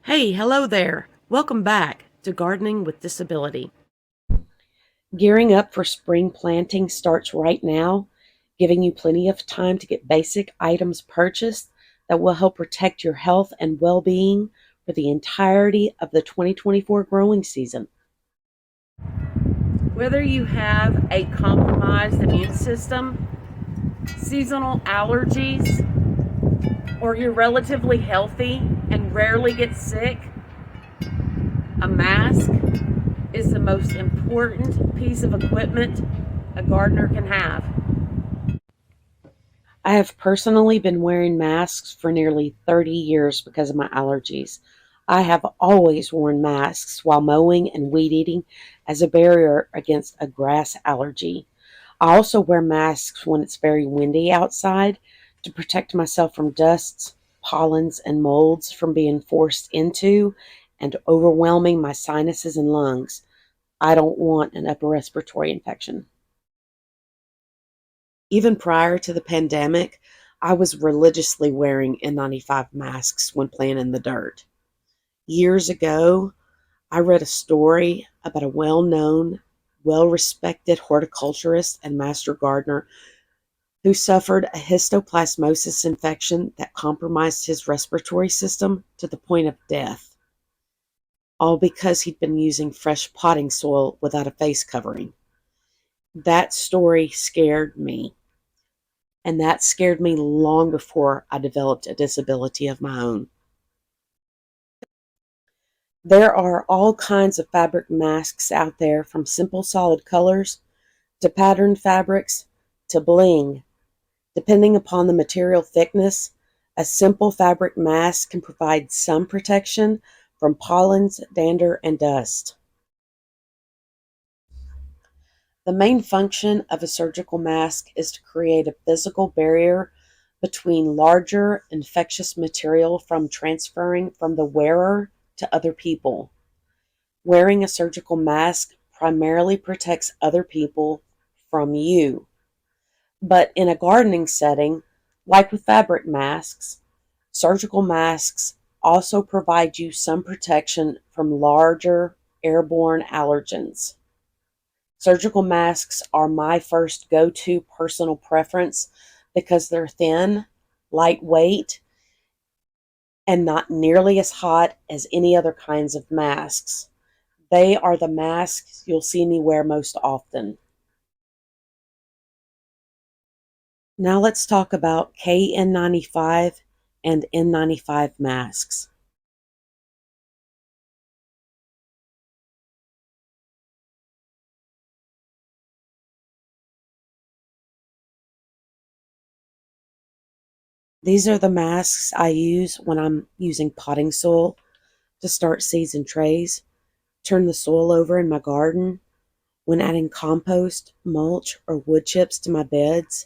Hey, hello there. Welcome back to Gardening with Disability. Gearing up for spring planting starts right now, giving you plenty of time to get basic items purchased that will help protect your health and well-being for the entirety of the 2024 growing season. Whether you have a compromised immune system, seasonal allergies, or you're relatively healthy and rarely get sick, a mask is the most important piece of equipment a gardener can have. I have personally been wearing masks for nearly 30 years because of my allergies. I have always worn masks while mowing and weed eating as a barrier against a grass allergy. I also wear masks when it's very windy outside to protect myself from dusts, pollens, and molds from being forced into and overwhelming my sinuses and lungs. I don't want an upper respiratory infection. Even prior to the pandemic, I was religiously wearing N95 masks when playing in the dirt. Years ago, I read a story about a well-known, well-respected horticulturist and master gardener who suffered a histoplasmosis infection that compromised his respiratory system to the point of death, all because he'd been using fresh potting soil without a face covering. That story scared me. And that scared me long before I developed a disability of my own. There are all kinds of fabric masks out there, from simple solid colors to patterned fabrics to bling. Depending upon the material thickness, a simple fabric mask can provide some protection from pollens, dander, and dust. The main function of a surgical mask is to create a physical barrier between larger infectious material from transferring from the wearer to other people. Wearing a surgical mask primarily protects other people from you. But in a gardening setting, like with fabric masks, surgical masks also provide you some protection from larger airborne allergens. Surgical masks are my first go-to personal preference because they're thin, lightweight, and not nearly as hot as any other kinds of masks. They are the masks you'll see me wear most often. Now let's talk about KN95 and N95 masks. These are the masks I use when I'm using potting soil to start seeds in trays, turn the soil over in my garden, when adding compost, mulch, or wood chips to my beds,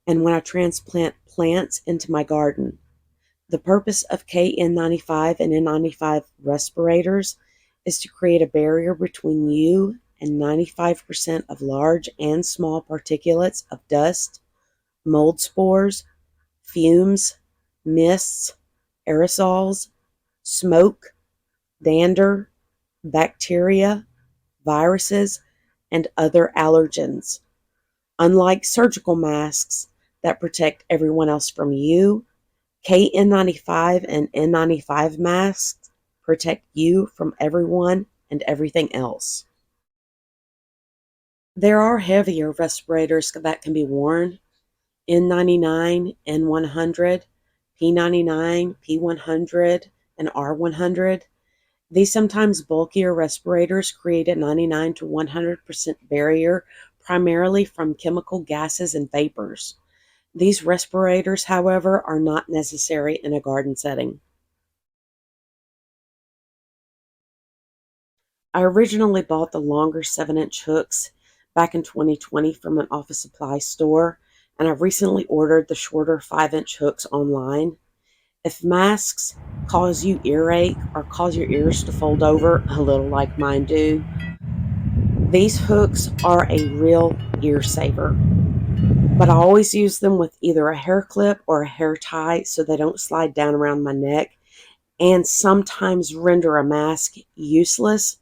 and when I transplant plants into my garden. The purpose of KN95 and N95 respirators is to create a barrier between you and 95% of large and small particulates of dust, mold spores, fumes, mists, aerosols, smoke, dander, bacteria, viruses, and other allergens. Unlike surgical masks that protect everyone else from you, KN95 and N95 masks protect you from everyone and everything else. There are heavier respirators that can be worn: N99, N100, P99, P100, and R100. These sometimes bulkier respirators create a 99 to 100% barrier, primarily from chemical gases and vapors. These respirators, however, are not necessary in a garden setting. I originally bought the longer 7-inch hooks back in 2020 from an office supply store, and I've recently ordered the shorter 5-inch hooks online. If masks cause you earache or cause your ears to fold over a little like mine do, these hooks are a real ear saver. But I always use them with either a hair clip or a hair tie so they don't slide down around my neck and sometimes render a mask useless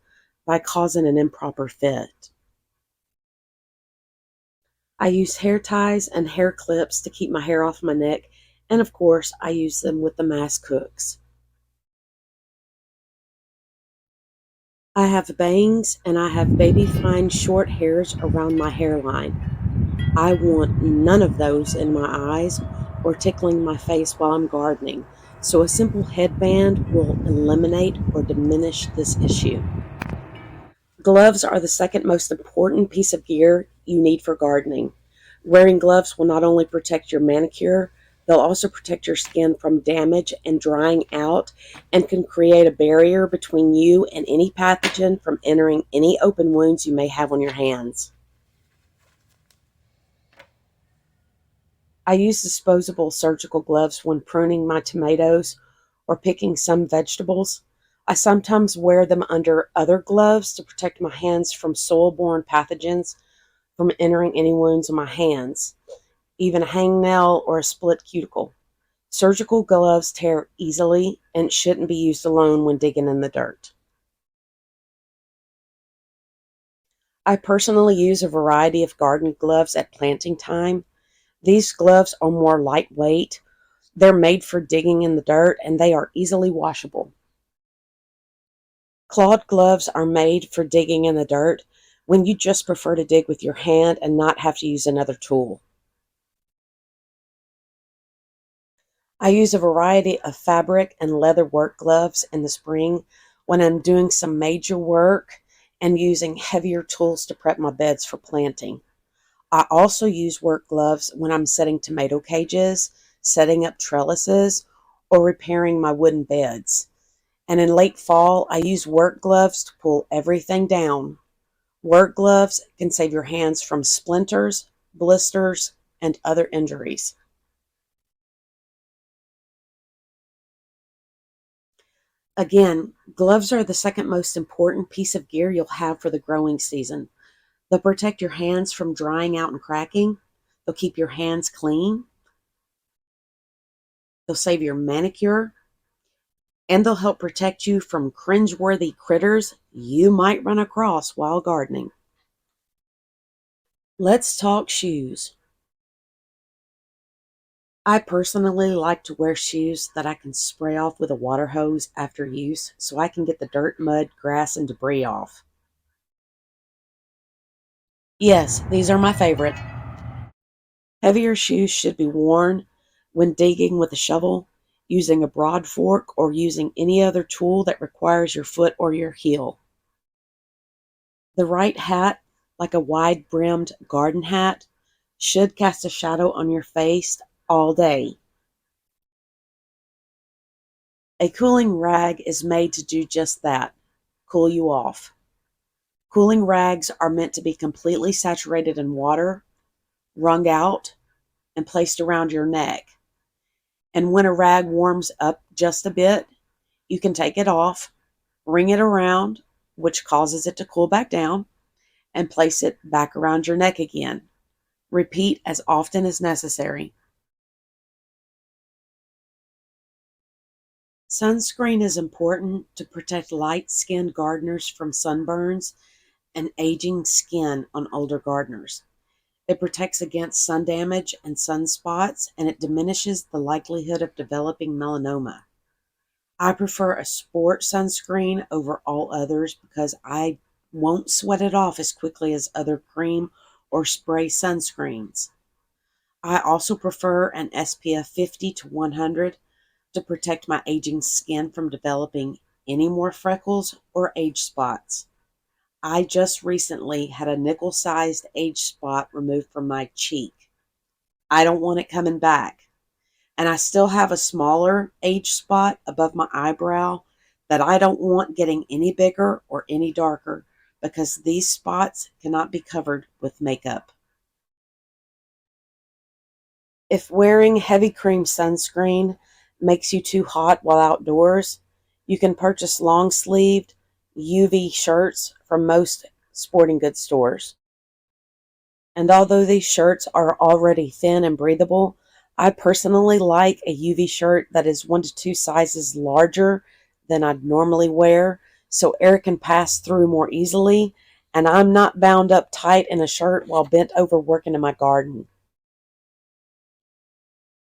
by causing an improper fit. I use hair ties and hair clips to keep my hair off my neck, and of course, I use them with the mask hooks. I have bangs and I have baby fine short hairs around my hairline. I want none of those in my eyes or tickling my face while I'm gardening, so a simple headband will eliminate or diminish this issue. Gloves are the second most important piece of gear you need for gardening. Wearing gloves will not only protect your manicure, they'll also protect your skin from damage and drying out and can create a barrier between you and any pathogen from entering any open wounds you may have on your hands. I use disposable surgical gloves when pruning my tomatoes or picking some vegetables. I sometimes wear them under other gloves to protect my hands from soil-borne pathogens from entering any wounds on my hands, even a hangnail or a split cuticle. Surgical gloves tear easily and shouldn't be used alone when digging in the dirt. I personally use a variety of garden gloves at planting time. These gloves are more lightweight. They're made for digging in the dirt and they are easily washable. Clawed gloves are made for digging in the dirt when you just prefer to dig with your hand and not have to use another tool. I use a variety of fabric and leather work gloves in the spring when I'm doing some major work and using heavier tools to prep my beds for planting. I also use work gloves when I'm setting tomato cages, setting up trellises, or repairing my wooden beds. And in late fall, I use work gloves to pull everything down. Work gloves can save your hands from splinters, blisters, and other injuries. Again, gloves are the second most important piece of gear you'll have for the growing season. They'll protect your hands from drying out and cracking. They'll keep your hands clean. They'll save your manicure. And they'll help protect you from cringeworthy critters you might run across while gardening. Let's talk shoes. I personally like to wear shoes that I can spray off with a water hose after use so I can get the dirt, mud, grass, and debris off. Yes, these are my favorite. Heavier shoes should be worn when digging with a shovel, using a broad fork, or using any other tool that requires your foot or your heel. The right hat, like a wide-brimmed garden hat, should cast a shadow on your face all day. A cooling rag is made to do just that, cool you off. Cooling rags are meant to be completely saturated in water, wrung out, and placed around your neck. And when a rag warms up just a bit, you can take it off, wring it around, which causes it to cool back down, and place it back around your neck again. Repeat as often as necessary. Sunscreen is important to protect light-skinned gardeners from sunburns and aging skin on older gardeners. It protects against sun damage and sunspots, and it diminishes the likelihood of developing melanoma. I prefer a sport sunscreen over all others because I won't sweat it off as quickly as other cream or spray sunscreens. I also prefer an SPF 50 to 100 to protect my aging skin from developing any more freckles or age spots. I just recently had a nickel-sized age spot removed from my cheek. I don't want it coming back. And I still have a smaller age spot above my eyebrow that I don't want getting any bigger or any darker because these spots cannot be covered with makeup. If wearing heavy cream sunscreen makes you too hot while outdoors, you can purchase long-sleeved UV shirts from most sporting goods stores. And although these shirts are already thin and breathable, I personally like a UV shirt that is 1 to 2 sizes larger than I'd normally wear, so air can pass through more easily, and I'm not bound up tight in a shirt while bent over working in my garden.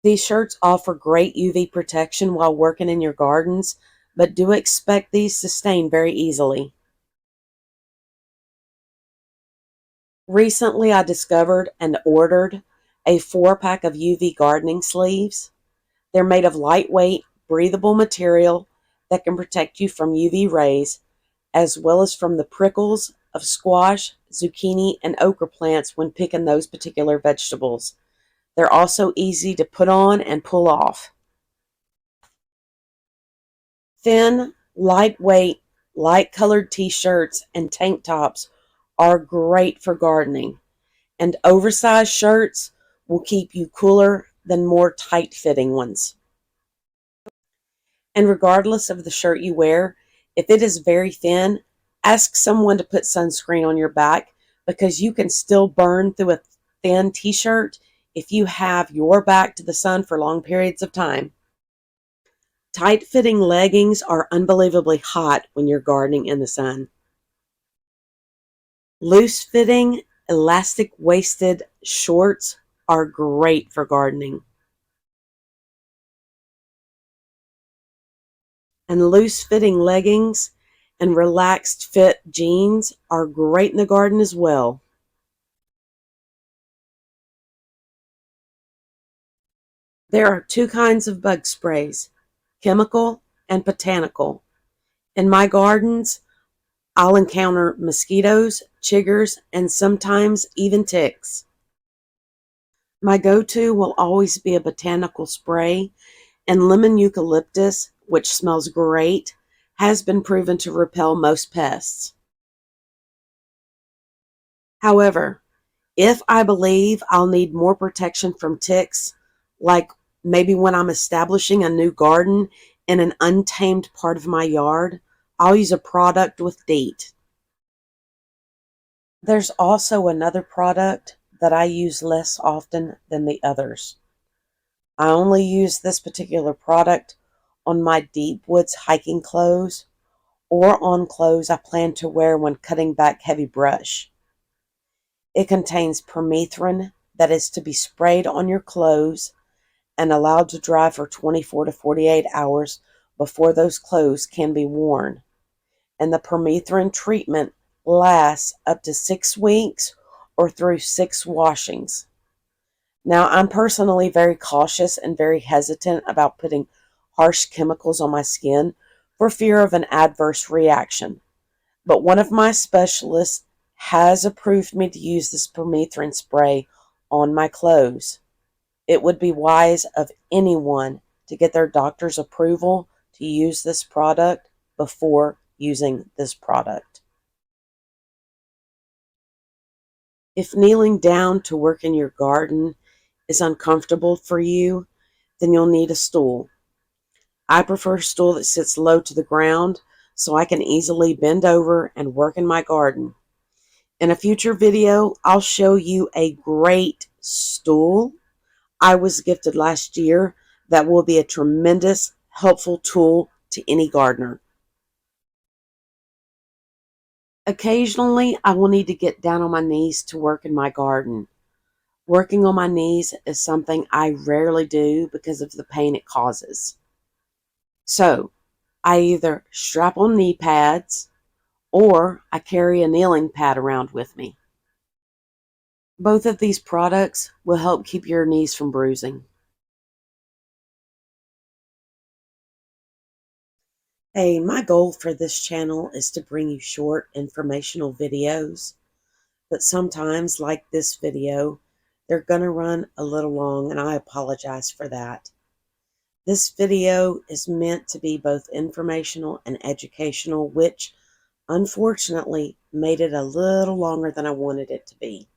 These shirts offer great UV protection while working in your gardens, but do expect these to stain very easily. Recently, I discovered and ordered a 4-pack of UV gardening sleeves. They're made of lightweight, breathable material that can protect you from UV rays, as well as from the prickles of squash, zucchini, and okra plants when picking those particular vegetables. They're also easy to put on and pull off. Thin, lightweight, light-colored t-shirts and tank tops are great for gardening, and oversized shirts will keep you cooler than more tight-fitting ones. And regardless of the shirt you wear, if it is very thin, ask someone to put sunscreen on your back, because you can still burn through a thin t-shirt if you have your back to the sun for long periods of time. Tight-fitting leggings are unbelievably hot when you're gardening in the sun. Loose-fitting, elastic-waisted shorts are great for gardening. And loose-fitting leggings and relaxed fit jeans are great in the garden as well. There are 2 kinds of bug sprays, chemical and botanical. In my gardens, I'll encounter mosquitoes, chiggers, and sometimes even ticks. My go-to will always be a botanical spray, and lemon eucalyptus, which smells great, has been proven to repel most pests. However, if I believe I'll need more protection from ticks, like maybe when I'm establishing a new garden in an untamed part of my yard, I'll use a product with DEET. There's also another product that I use less often than the others. I only use this particular product on my deep woods hiking clothes or on clothes I plan to wear when cutting back heavy brush. It contains permethrin that is to be sprayed on your clothes and allowed to dry for 24 to 48 hours before those clothes can be worn. And the permethrin treatment lasts up to 6 weeks or through 6 washings. Now, I'm personally very cautious and very hesitant about putting harsh chemicals on my skin for fear of an adverse reaction. But one of my specialists has approved me to use this permethrin spray on my clothes. It would be wise of anyone to get their doctor's approval to use this product before using this product. If kneeling down to work in your garden is uncomfortable for you, then you'll need a stool. I prefer a stool that sits low to the ground so I can easily bend over and work in my garden. In a future video, I'll show you a great stool I was gifted last year that will be a tremendous helpful tool to any gardener. Occasionally, I will need to get down on my knees to work in my garden. Working on my knees is something I rarely do because of the pain it causes. So, I either strap on knee pads or I carry a kneeling pad around with me. Both of these products will help keep your knees from bruising. Hey, my goal for this channel is to bring you short informational videos, but sometimes, like this video, they're gonna run a little long, and I apologize for that. This video is meant to be both informational and educational, which unfortunately made it a little longer than I wanted it to be.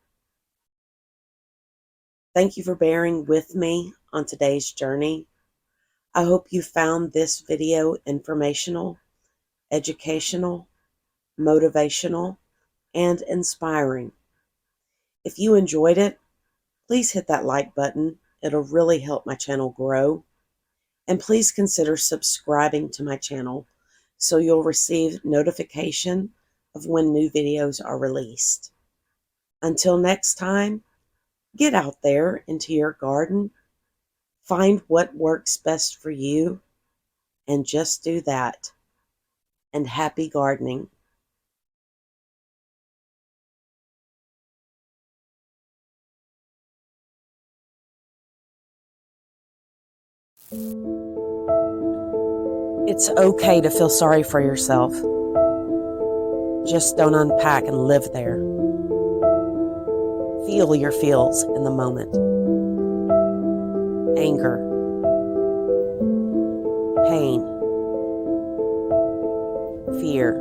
Thank you for bearing with me on today's journey. I hope you found this video informational, educational, motivational, and inspiring. If you enjoyed it, please hit that like button It'll really help my channel grow. And please consider subscribing to my channel so you'll receive notification of when new videos are released. Until next time, get out there into your garden, find what works best for you, and just do that. And happy gardening. It's okay to feel sorry for yourself. Just don't unpack and live there. Feel your feels in the moment. Anger, pain, fear,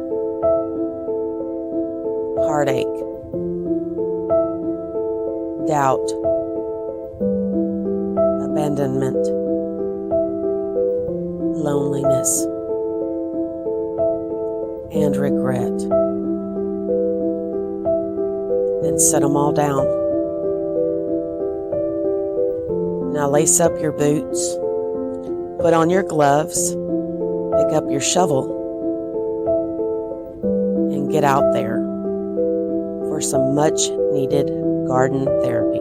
heartache, doubt, abandonment, loneliness, and regret. Then set them all down. Now lace up your boots, put on your gloves, pick up your shovel, and get out there for some much needed garden therapy.